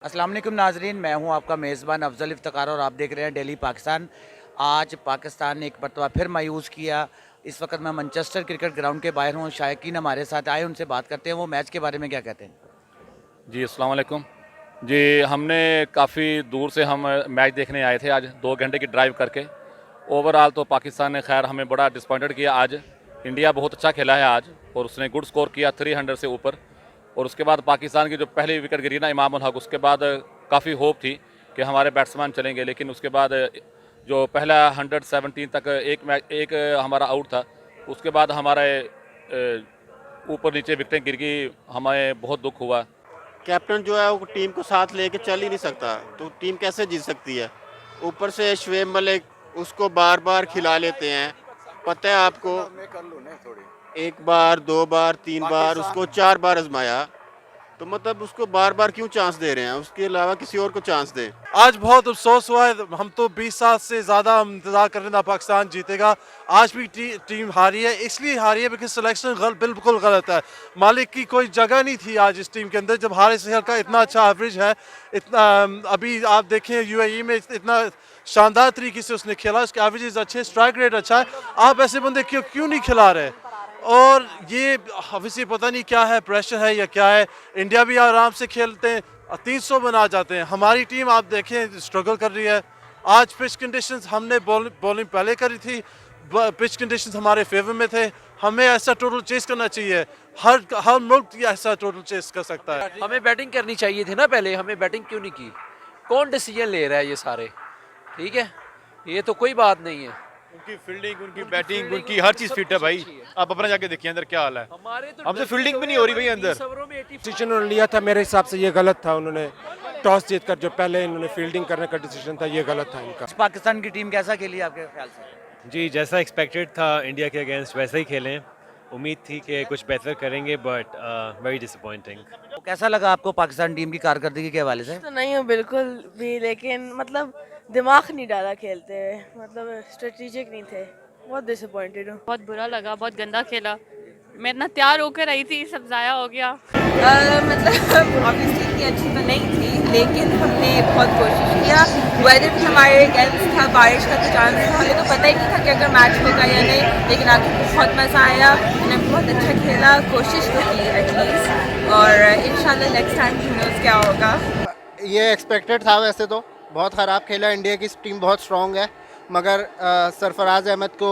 अस्सलाम वालेकुम नाजरीन, मैं हूं आपका मेज़बान अफजल इफ्तिकार और आप देख रहे हैं डेली पाकिस्तान। आज पाकिस्तान ने एक मरतबा फिर मायूस किया। इस वक्त मैं मैनचेस्टर क्रिकेट ग्राउंड के बाहर हूं। शायकीन हमारे साथ आए, उनसे बात करते हैं वो मैच के बारे में क्या कहते हैं। जी अस्सलाम वालेकुम। जी हमने काफ़ी दूर से हम मैच देखने आए थे आज 2 घंटे की ड्राइव करके। ओवरऑल तो पाकिस्तान ने खैर हमें बड़ा डिसपॉइंटेड किया आज। इंडिया बहुत अच्छा खेला है आज और उसने गुड स्कोर किया 300 से ऊपर। और उसके बाद पाकिस्तान की जो पहली विकेट गिरी ना इमाम उल हक, उसके बाद काफ़ी होप थी कि हमारे बैट्समैन चलेंगे, लेकिन उसके बाद जो पहला 117 तक एक हमारा आउट था, उसके बाद हमारे ऊपर नीचे विकेटें गिर गई, हमें बहुत दुख हुआ। कैप्टन जो है वो टीम को साथ लेके चल ही नहीं सकता, तो टीम कैसे जीत सकती है। ऊपर से शुएब मलिक उसको बार बार खिला लेते हैं। पता है आपको, एक बार, दो बार, तीन बार, उसको 4 बार आजमाया, तो मतलब उसको बार बार क्यों चांस दे रहे हैं, उसके अलावा किसी और को चांस दें। आज बहुत अफसोस हुआ है। हम तो 20 साल से ज़्यादा हम इंतज़ार कर रहे थे पाकिस्तान जीतेगा। आज भी टीम हारी है, इसलिए हारी है बिकॉज सिलेक्शन बिल्कुल गलत है। मालिक की कोई जगह नहीं थी आज इस टीम के अंदर। जब हारिस सहल का इतना अच्छा एवरेज है, इतना अभी आप देखें यूएई में इतना शानदार तरीके से उसने खेला, उसके एवरेज अच्छे, स्ट्राइक रेट अच्छा है। आप ऐसे बंदे क्यों नहीं खिला रहे। और ये ऑब्वियसली पता नहीं क्या है, प्रेशर है या क्या है। इंडिया भी आराम से खेलते हैं, 300 बना जाते हैं। हमारी टीम आप देखें स्ट्रगल कर रही है। आज पिच कंडीशंस हमने बॉलिंग पहले करी थी, पिच कंडीशंस हमारे फेवर में थे। हमें ऐसा टोटल चेस करना चाहिए। हर मुल्क ऐसा टोटल चेस कर सकता है। हमें बैटिंग करनी चाहिए थी ना पहले, हमें बैटिंग क्यों नहीं की। कौन डिसीजन ले रहा है ये सारे। ठीक है, ये तो कोई बात नहीं है। उनकी फील्डिंग, उनकी बैटिंग, उनकी हर चीज फिट है भाई। आप अपना जाके देखिए अंदर क्या हाल है। हमसे फील्डिंग भी नहीं हो रही भाई अंदर। डिसीजन उन्होंने लिया था, मेरे हिसाब से ये गलत था। उन्होंने टॉस जीतकर जो पहले इन्होंने फील्डिंग करने का डिसीजन था, ये गलत था इनका। पाकिस्तान की टीम कैसा खेली आपके ख्याल से। जी जैसा एक्सपेक्टेड था इंडिया के अगेंस्ट वैसा ही खेलें। उम्मीद थी कि कुछ बेहतर करेंगे, बट वेरी डिसअपॉइंटिंग। तो कैसा लगा आपको पाकिस्तान टीम की कारकर्दगी के हवाले से। तो नहीं हूँ बिल्कुल भी, लेकिन मतलब दिमाग नहीं डाला खेलते हुए, मतलब स्ट्रेटेजिक नहीं थे। बहुत डिसअपॉइंटेड हूँ। बहुत बुरा लगा, बहुत गंदा खेला। मैं इतना तैयार होकर आई थी, सब ज़ाया हो गया। मतलब ऑब्वियसली इतनी अच्छी तो नहीं थी, लेकिन हमने बहुत कोशिश किया। वेदर भी हमारे अगेंस्ट था, बारिश का तो चांस था। हमें तो पता ही नहीं था कि अगर मैच होगा या नहीं, लेकिन आगे बहुत मज़ा आया। मैंने बहुत अच्छा खेला, कोशिश तो की एटलीस्ट, और इंशाल्लाह नेक्स्ट टाइम क्या होगा। ये एक्सपेक्टेड था। वैसे तो बहुत ख़राब खेला, इंडिया की टीम बहुत स्ट्रॉन्ग है, मगर सरफराज अहमद को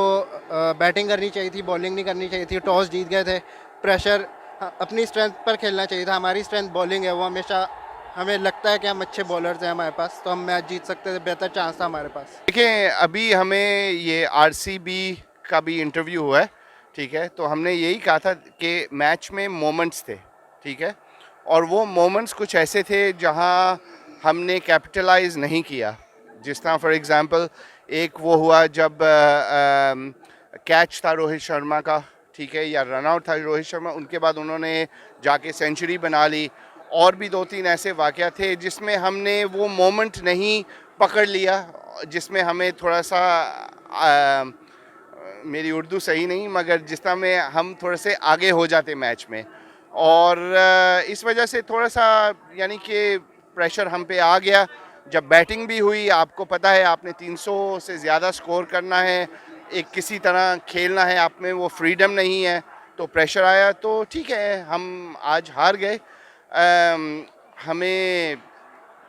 बैटिंग करनी चाहिए थी, बॉलिंग नहीं करनी चाहिए थी। टॉस जीत गए थे, प्रेशर अपनी स्ट्रेंथ पर खेलना चाहिए था। हमारी स्ट्रेंथ बॉलिंग है, वो हमेशा हमें लगता है कि हम अच्छे बॉलर्स हैं हमारे पास, तो हम मैच जीत सकते थे, बेहतर चांस था हमारे पास। देखें, अभी हमें ये आरसीबी का भी इंटरव्यू हुआ है, ठीक है, तो हमने यही कहा था कि मैच में मोमेंट्स थे, ठीक है, और वो मोमेंट्स कुछ ऐसे थे जहां हमने कैपिटलाइज नहीं किया। जिस तरह फॉर एग्जांपल एक वो हुआ जब कैच था रोहित शर्मा का, ठीक है, या रन आउट था रोहित शर्मा, उनके बाद उन्होंने जाके सेंचुरी बना ली। और भी 2-3 ऐसे वाक़या थे जिसमें हमने वो मोमेंट नहीं पकड़ लिया, जिसमें हमें थोड़ा सा मेरी उर्दू सही नहीं, मगर जिस तरह में हम थोड़े से आगे हो जाते मैच में, और इस वजह से थोड़ा सा यानी कि प्रेशर हम पे आ गया। जब बैटिंग भी हुई, आपको पता है आपने 300 से ज़्यादा स्कोर करना है, एक किसी तरह खेलना है, आप में वो फ्रीडम नहीं है, तो प्रेशर आया। तो ठीक है, हम आज हार गए। हमें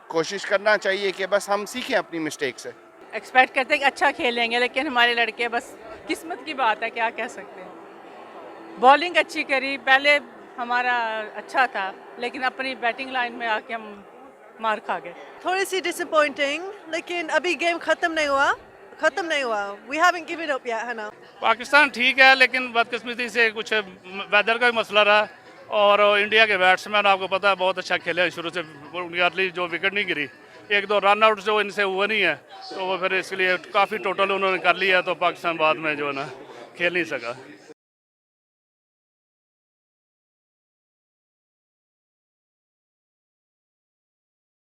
कोशिश करना चाहिए कि बस हम सीखें अपनी मिस्टेक से। एक्सपेक्ट करते हैं कि अच्छा खेलेंगे, लेकिन हमारे लड़के बस किस्मत की बात है, क्या कह सकते हैं। बॉलिंग अच्छी करी, पहले हमारा अच्छा था, लेकिन अपनी बैटिंग लाइन में आके हम मार खा गए। थोड़ी सी डिसअपॉइंटिंग, लेकिन अभी गेम खत्म नहीं हुआ। We haven't given up yet, है ना। पाकिस्तान ठीक है, लेकिन बदकिस्मती से कुछ वेदर का भी मसला रहा। और इंडिया के बैट्समैन आपको पता है बहुत अच्छा खेले हैं शुरू से। उनकी अर्ली जो विकेट नहीं गिरी, 1-2 रन आउट जो इनसे हुआ नहीं है, तो वो फिर इसके लिए काफ़ी टोटल उन्होंने कर लिया, तो पाकिस्तान बाद में जो है ना खेल नहीं सका।